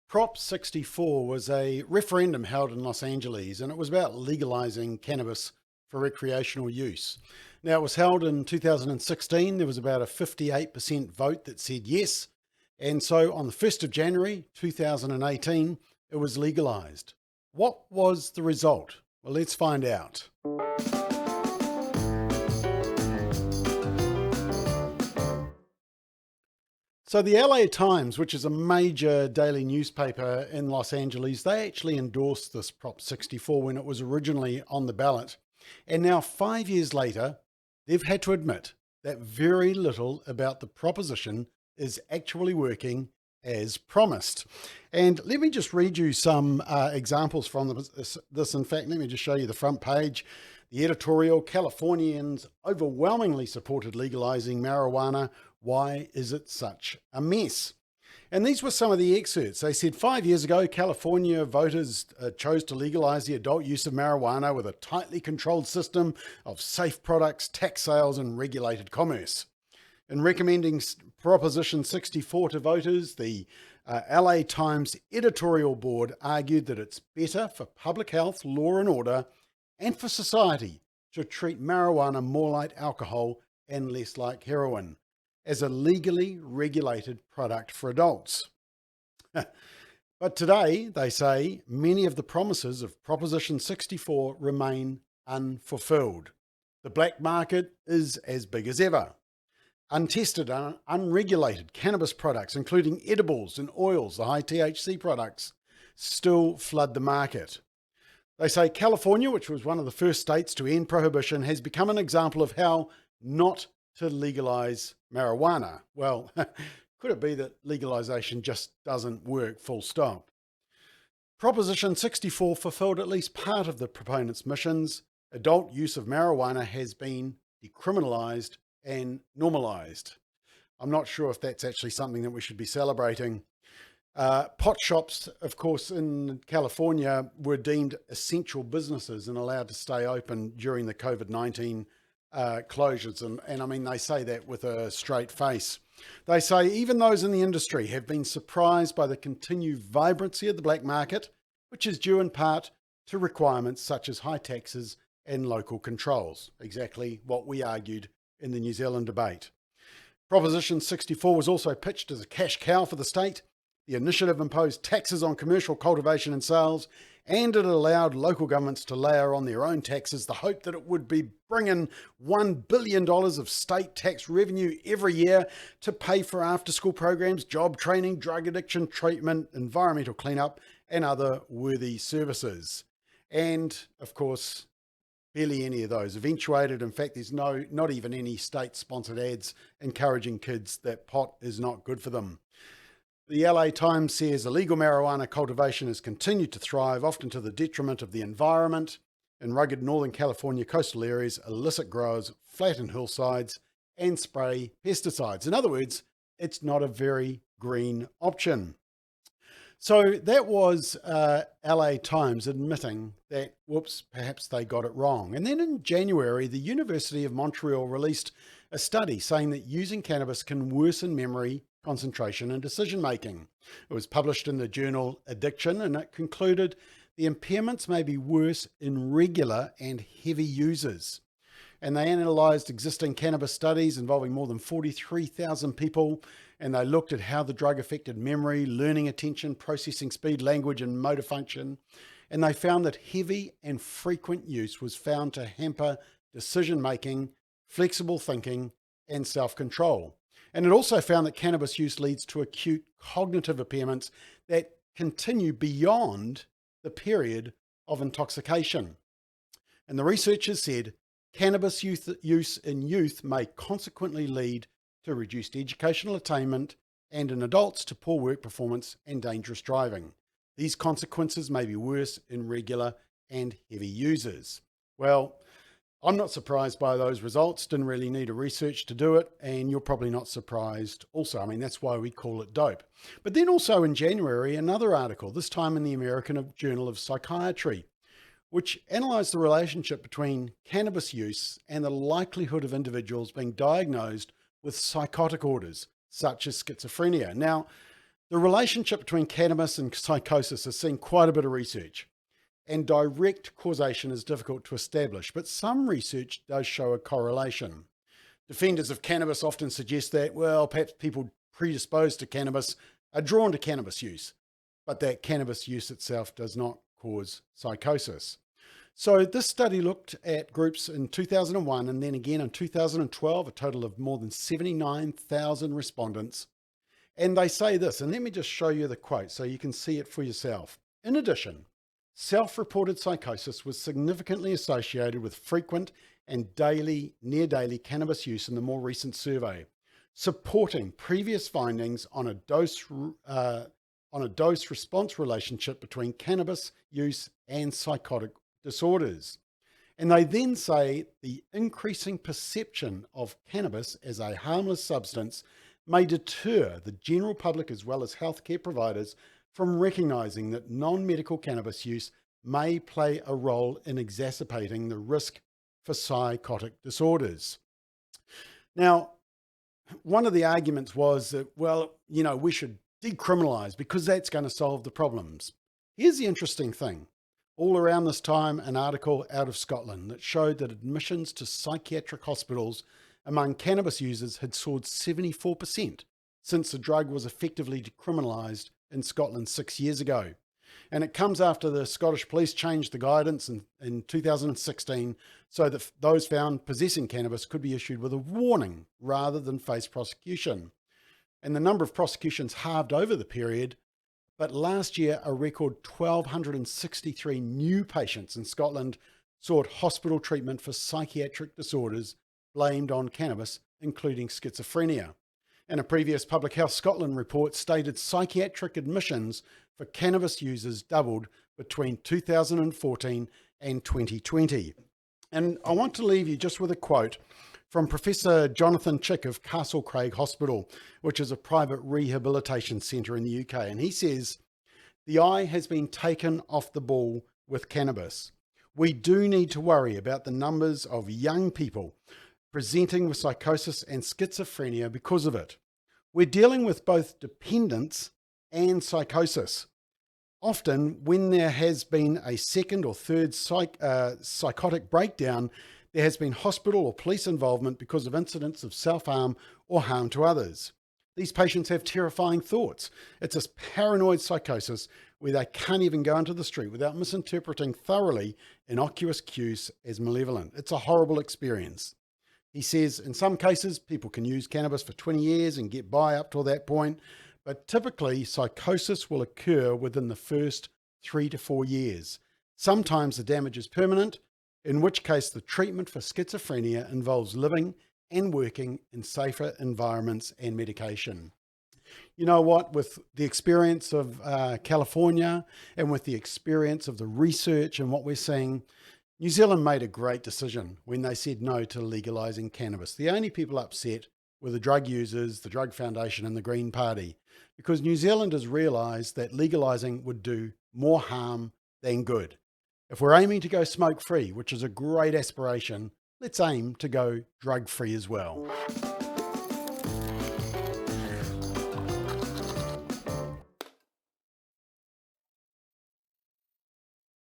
Prop 64 was a referendum held in Los Angeles, and it was about legalizing cannabis for recreational use. Now, it was held in 2016. There was about a 58% vote that said yes. And so on the 1st of January 2018, it was legalized. What was the result? Well, let's find out. So the LA Times, which is a major daily newspaper in Los Angeles, they actually endorsed this Prop 64 when it was originally on the ballot. And now 5 years later, they've had to admit that very little about the proposition is actually working as promised. And let me just read you some examples from this. In fact, let me just show you the front page. The editorial: Californians overwhelmingly supported legalizing marijuana. Why is it such a mess? And these were some of the excerpts. They said 5 years ago, California voters chose to legalize the adult use of marijuana with a tightly controlled system of safe products, tax sales, and regulated commerce. In recommending Proposition 64 to voters, the LA Times editorial board argued that it's better for public health, law and order, and for society to treat marijuana more like alcohol and less like heroin, as a legally regulated product for adults. But today, they say, many of the promises of Proposition 64 remain unfulfilled. The black market is as big as ever. Untested and unregulated cannabis products, including edibles and oils, the high THC products, still flood the market. They say California, which was one of the first states to end prohibition, has become an example of how not to legalize marijuana. Well, could it be that legalization just doesn't work, full stop? Proposition 64 fulfilled at least part of the proponents' missions. Adult use of marijuana has been decriminalized and normalized. I'm not sure if that's actually something that we should be celebrating. Pot shops, of course, in California were deemed essential businesses and allowed to stay open during the COVID-19 closures. And I mean, they say that with a straight face. They say even those in the industry have been surprised by the continued vibrancy of the black market, which is due in part to requirements such as high taxes and local controls, exactly what we argued in the New Zealand debate. Proposition 64 was also pitched as a cash cow for the state. The initiative imposed taxes on commercial cultivation and sales, and it allowed local governments to layer on their own taxes, the hope that it would be bringing $1 billion of state tax revenue every year to pay for after-school programs, job training, drug addiction treatment, environmental cleanup, and other worthy services. And, of course, barely any of those eventuated. In fact, there's not even any state-sponsored ads encouraging kids that pot is not good for them. The LA Times says illegal marijuana cultivation has continued to thrive, often to the detriment of the environment. In rugged Northern California coastal areas, illicit growers flatten hillsides and spray pesticides. In other words, it's not a very green option. So that was LA Times admitting that, whoops, perhaps they got it wrong. And then in January, the University of Montreal released a study saying that using cannabis can worsen memory, concentration, and decision-making. It was published in the journal Addiction, and it concluded the impairments may be worse in regular and heavy users. And they analysed existing cannabis studies involving more than 43,000 people, and they looked at how the drug affected memory, learning, attention, processing speed, language, and motor function. And they found that heavy and frequent use was found to hamper decision-making, flexible thinking, and self-control. And it also found that cannabis use leads to acute cognitive impairments that continue beyond the period of intoxication. And the researchers said cannabis use in youth may consequently lead to reduced educational attainment and in adults to poor work performance and dangerous driving. These consequences may be worse in regular and heavy users. Well, I'm not surprised by those results. Didn't really need a research to do it. And you're probably not surprised also. I mean, that's why we call it dope. But then also in January, another article, this time in the American Journal of Psychiatry, which analysed the relationship between cannabis use and the likelihood of individuals being diagnosed with psychotic orders, such as schizophrenia. Now, The relationship between cannabis and psychosis has seen quite a bit of research, and direct causation is difficult to establish, but some research does show a correlation. Defenders of cannabis often suggest that, well, perhaps people predisposed to cannabis are drawn to cannabis use, but that cannabis use itself does not cause psychosis. So this study looked at groups in 2001 and then again in 2012, a total of more than 79,000 respondents. And they say this, and let me just show you the quote so you can see it for yourself. In addition, self-reported psychosis was significantly associated with frequent and near daily cannabis use in the more recent survey, supporting previous findings on a dose-response relationship between cannabis use and psychotic disorders. And they then say the increasing perception of cannabis as a harmless substance may deter the general public as well as healthcare providers from recognizing that non-medical cannabis use may play a role in exacerbating the risk for psychotic disorders. Now, one of the arguments was that, well, we should decriminalize because that's going to solve the problems. Here's the interesting thing. All around this time, an article out of Scotland that showed that admissions to psychiatric hospitals among cannabis users had soared 74% since the drug was effectively decriminalised in Scotland 6 years ago. And it comes after the Scottish police changed the guidance in 2016 so that those found possessing cannabis could be issued with a warning rather than face prosecution. And the number of prosecutions halved over the period. But last year, a record 1,263 new patients in Scotland sought hospital treatment for psychiatric disorders blamed on cannabis, including schizophrenia. And a previous Public Health Scotland report stated psychiatric admissions for cannabis users doubled between 2014 and 2020. And I want to leave you just with a quote from Professor Jonathan Chick of Castlecraig Hospital, which is a private rehabilitation centre in the UK. And he says, "The eye has been taken off the ball with cannabis. We do need to worry about the numbers of young people presenting with psychosis and schizophrenia because of it. We're dealing with both dependence and psychosis. Often, when there has been a second or third psychotic breakdown, there has been hospital or police involvement because of incidents of self-harm or harm to others. These patients have terrifying thoughts. It's a paranoid psychosis where they can't even go into the street without misinterpreting thoroughly innocuous cues as malevolent. It's a horrible experience." He says, in some cases, people can use cannabis for 20 years and get by up till that point, but typically psychosis will occur within the first 3 to 4 years. Sometimes the damage is permanent, in which case the treatment for schizophrenia involves living and working in safer environments and medication. You know what, with the experience of California and with the experience of the research and what we're seeing, New Zealand made a great decision when they said no to legalising cannabis. The only people upset were the drug users, the Drug Foundation and the Green Party, because New Zealanders realised that legalising would do more harm than good. If we're aiming to go smoke-free, which is a great aspiration, let's aim to go drug-free as well.